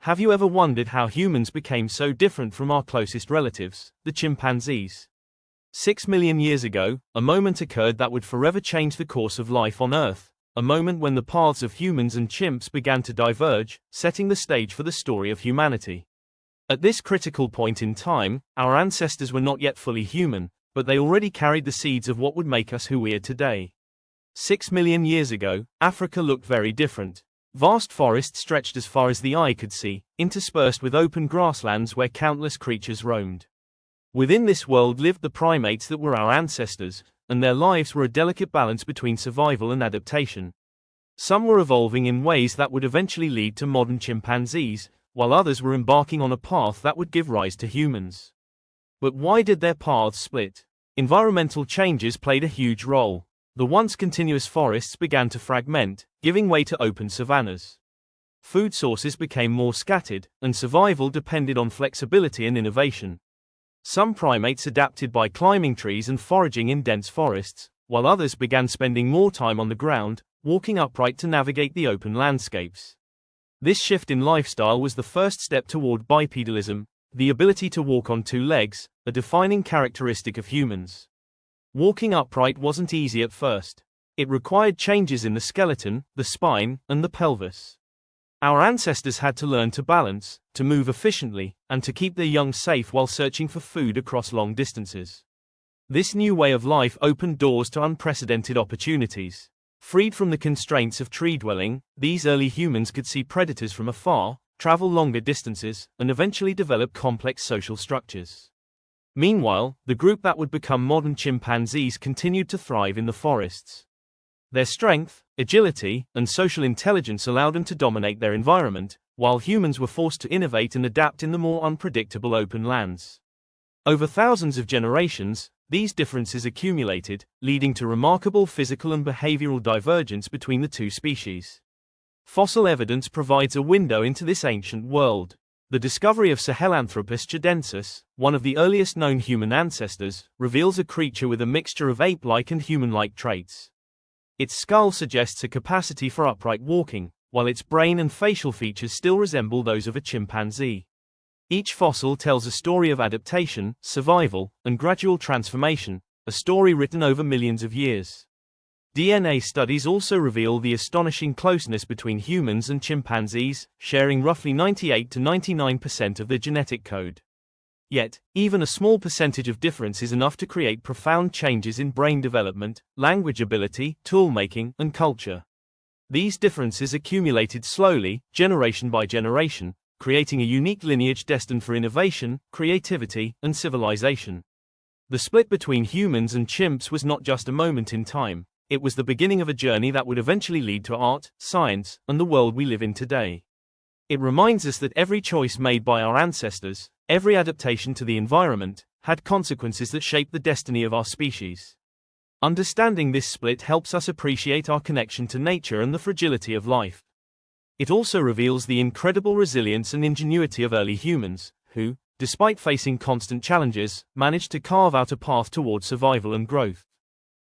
Have you ever wondered how humans became so different from our closest relatives, the chimpanzees? 6 million years ago, a moment occurred that would forever change the course of life on Earth, a moment when the paths of humans and chimps began to diverge, setting the stage for the story of humanity. At this critical point in time, our ancestors were not yet fully human, but they already carried the seeds of what would make us who we are today. 6 million years ago, Africa looked very different. Vast forests stretched as far as the eye could see, interspersed with open grasslands where countless creatures roamed. Within this world lived the primates that were our ancestors, and their lives were a delicate balance between survival and adaptation. Some were evolving in ways that would eventually lead to modern chimpanzees, while others were embarking on a path that would give rise to humans. But why did their paths split? Environmental changes played a huge role. The once continuous forests began to fragment, giving way to open savannas. Food sources became more scattered, and survival depended on flexibility and innovation. Some primates adapted by climbing trees and foraging in dense forests, while others began spending more time on the ground, walking upright to navigate the open landscapes. This shift in lifestyle was the first step toward bipedalism, the ability to walk on two legs, a defining characteristic of humans. Walking upright wasn't easy at first. It required changes in the skeleton, the spine, and the pelvis. Our ancestors had to learn to balance, to move efficiently, and to keep their young safe while searching for food across long distances. This new way of life opened doors to unprecedented opportunities. Freed from the constraints of tree dwelling, these early humans could see predators from afar, travel longer distances, and eventually develop complex social structures. Meanwhile, the group that would become modern chimpanzees continued to thrive in the forests. Their strength, agility, and social intelligence allowed them to dominate their environment, while humans were forced to innovate and adapt in the more unpredictable open lands. Over thousands of generations, these differences accumulated, leading to remarkable physical and behavioral divergence between the two species. Fossil evidence provides a window into this ancient world. The discovery of Sahelanthropus chidensis, one of the earliest known human ancestors, reveals a creature with a mixture of ape-like and human-like traits. Its skull suggests a capacity for upright walking, while its brain and facial features still resemble those of a chimpanzee. Each fossil tells a story of adaptation, survival, and gradual transformation, a story written over millions of years. DNA studies also reveal the astonishing closeness between humans and chimpanzees, sharing roughly 98 to 99% of their genetic code. Yet, even a small percentage of difference is enough to create profound changes in brain development, language ability, tool-making, and culture. These differences accumulated slowly, generation by generation, creating a unique lineage destined for innovation, creativity, and civilization. The split between humans and chimps was not just a moment in time. It was the beginning of a journey that would eventually lead to art, science, and the world we live in today. It reminds us that every choice made by our ancestors, every adaptation to the environment, had consequences that shaped the destiny of our species. Understanding this split helps us appreciate our connection to nature and the fragility of life. It also reveals the incredible resilience and ingenuity of early humans, who, despite facing constant challenges, managed to carve out a path toward survival and growth.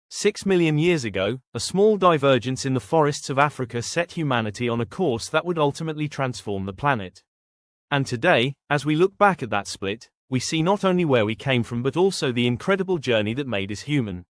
6 million years ago, a small divergence in the forests of Africa set humanity on a course that would ultimately transform the planet. And today, as we look back at that split, we see not only where we came from but also the incredible journey that made us human.